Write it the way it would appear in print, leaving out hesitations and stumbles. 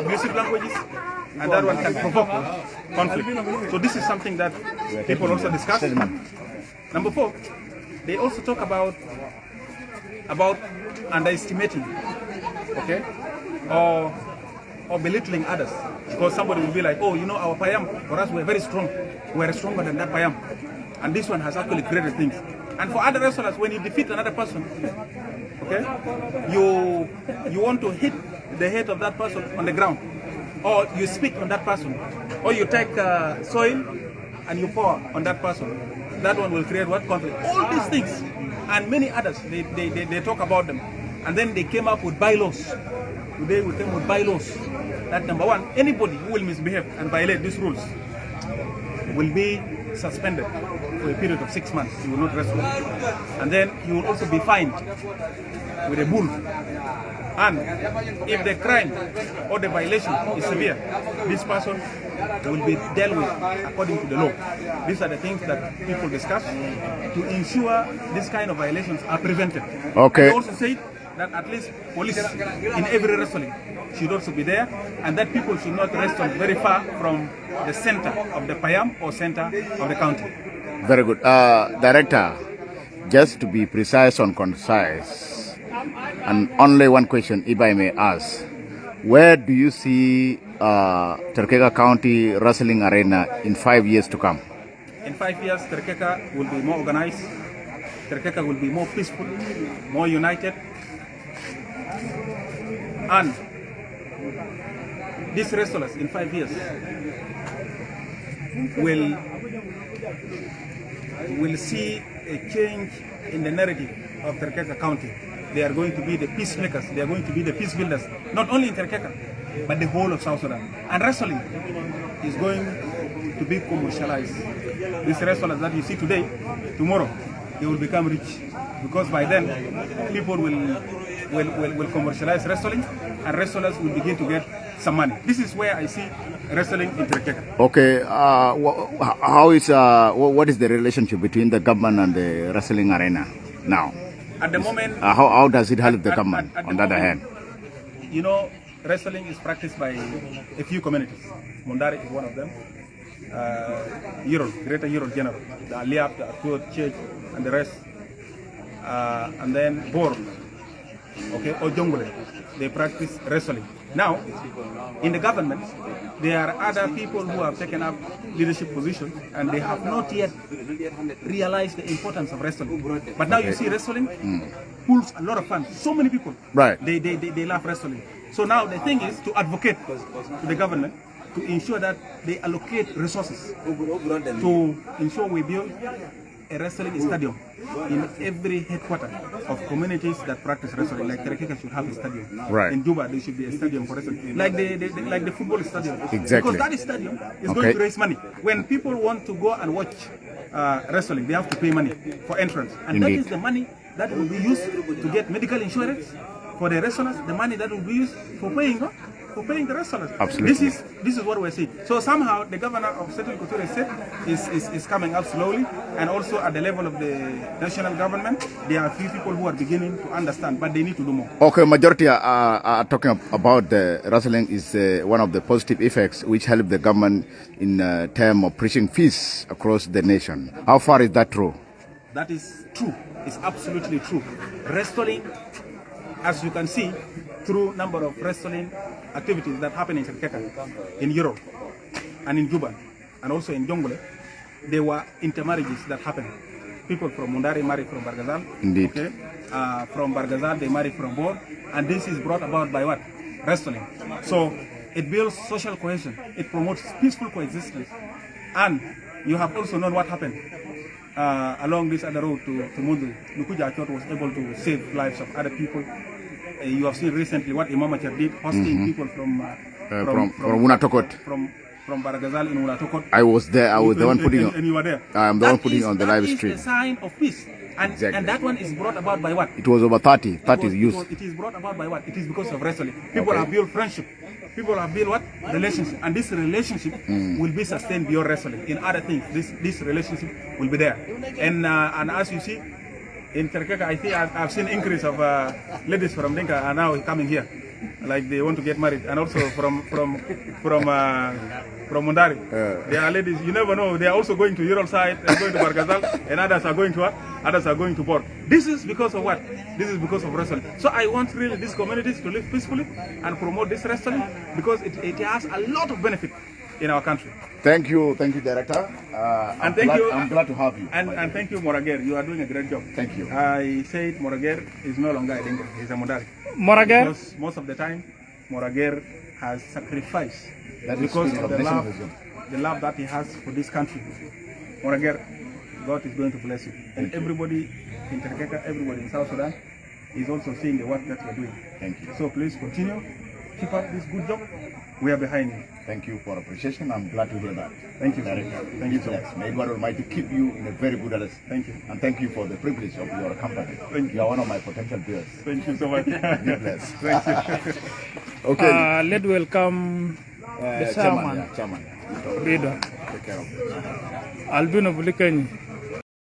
abusive languages, and that one can provoke conflict. So this is something that people also discuss. Number 4, they also talk about underestimating, okay, or belittling others, because somebody will be like, oh, you know, our payam, for us, we're very strong. We're stronger than that payam. And this one has actually created things. And for other wrestlers, when you defeat another person, okay, you want to hit the head of that person on the ground, or you spit on that person, or you take soil and you pour on that person. That one will create what? Conflict. All these things and many others, they talk about them. And then they came up with bylaws. Today we came with bylaws. That number 1, anybody who will misbehave and violate these rules will be suspended for a period of 6 months. He will not wrestle. And then he will also be fined with a bull. And if the crime or the violation is severe, this person will be dealt with according to the law. These are the things that people discuss to ensure this kind of violations are prevented. Okay. They also say that at least police in every wrestling should also be there, and that people should not wrestle very far from the center of the payam or center of the county. Very good. Director, just to be precise and concise, and only one question, if I may ask, where do you see Terekeka County Wrestling Arena in 5 years to come? In 5 years, Terekeka will be more organized, Terekeka will be more peaceful, more united, and these wrestlers in 5 years will see a change in the narrative of Terekeka County. They are going to be the peacemakers, they are going to be the peace builders, not only in Terekeka, but the whole of South Sudan. And wrestling is going to be commercialized. These wrestlers that you see today, tomorrow, they will become rich, because by then people will commercialize wrestling, and wrestlers will begin to get some money. This is where I see wrestling in Terekeka. Okay, what is the relationship between the government and the wrestling arena now? At the moment, how does it help the government? On the other hand, you know, wrestling is practiced by a few communities. Mondari is one of them. Greater Euro General, the Aliap, the Atuot Church, and the rest. And then Bor, okay, or Jongole, they practice wrestling. Now, in the government, there are other people who have taken up leadership positions, and they have not yet realized the importance of wrestling. But now you see wrestling pulls a lot of funds. So many people, right? They love wrestling. So now the thing is to advocate to the government to ensure that they allocate resources to ensure we build a wrestling stadium in every headquarter of communities that practice wrestling. Like Terekeka should have a stadium. Right. In Juba, there should be a stadium for wrestling. Like the football stadium. Exactly. Because that stadium is going to raise money. When people want to go and watch wrestling, they have to pay money for entrance. And Indeed. that is the money that will be used to get medical insurance for the wrestlers, the money that will be used for paying the wrestlers. Absolutely. This is what we're seeing. So somehow the governor of Central Equatorial State is coming up slowly, and also at the level of the national government, there are a few people who are beginning to understand, but they need to do more. Okay, majority are talking about the wrestling is one of the positive effects which help the government in terms of preaching peace across the nation. How far is that true? That is true. It's absolutely true. Wrestling, as you can see, through number of wrestling activities that happen in Terekeka, in Europe, and in Juba, and also in Jongole, there were intermarriages that happened. People from Mundari marry from Bargazal. Indeed. Okay? From Bargazal, they marry from Bor, and this is brought about by what? Wrestling. So it builds social cohesion. It promotes peaceful coexistence. And you have also known what happened along this other road to Mundu. Nukuja Achot was able to save lives of other people. You have seen recently what Muor-Ager did, hosting people from Unatokot. From Baragazal in Unatokot. I was there. I was the one putting and you were there. I'm the one putting on the live stream. That is a sign of peace. And, exactly. And that one is brought about by what? It was over 30 youth. It is brought about by what? It is because of wrestling. People have built friendship. People have built what? Relationship. And this relationship will be sustained beyond wrestling. In other things, this relationship will be there. And as you see, in Terekeka, I think I've seen increase of ladies from Dinka are now coming here. like they want to get married, and also from Mundari. There are ladies, you never know, they are also going to Ural side and going to Bargazal, and others are going to what? Others are going to Port. This is because of what? This is because of wrestling. So I want really these communities to live peacefully and promote this wrestling because it has a lot of benefit in our country. Thank you, Director. I'm glad to have you. And thank you, Muor-Ager. You are doing a great job. Thank you. I said Muor-Ager is no longer a Dinka, he's a Mundari. Muor-Ager? Because most of the time, Muor-Ager has sacrificed That is because spirit of of the nationalism. love that he has for this country. Muor-Ager, God is going to bless you. And everybody in Terekeka, everybody in South Sudan is also seeing the work that you are doing. Thank you. So please continue, keep up this good job. We are behind you. Thank you for appreciation. I'm glad to hear that. Thank you. Director. Thank you so much. May God Almighty keep you in a very good health. Thank you. And thank you for the privilege of your company. Thank you. You are one of my potential peers. Thank you so much. Be blessed. Thank you. Okay. Let's welcome the Chairman. chairman. Chairman. Leader. Take care of it. Albino Bulikanyi.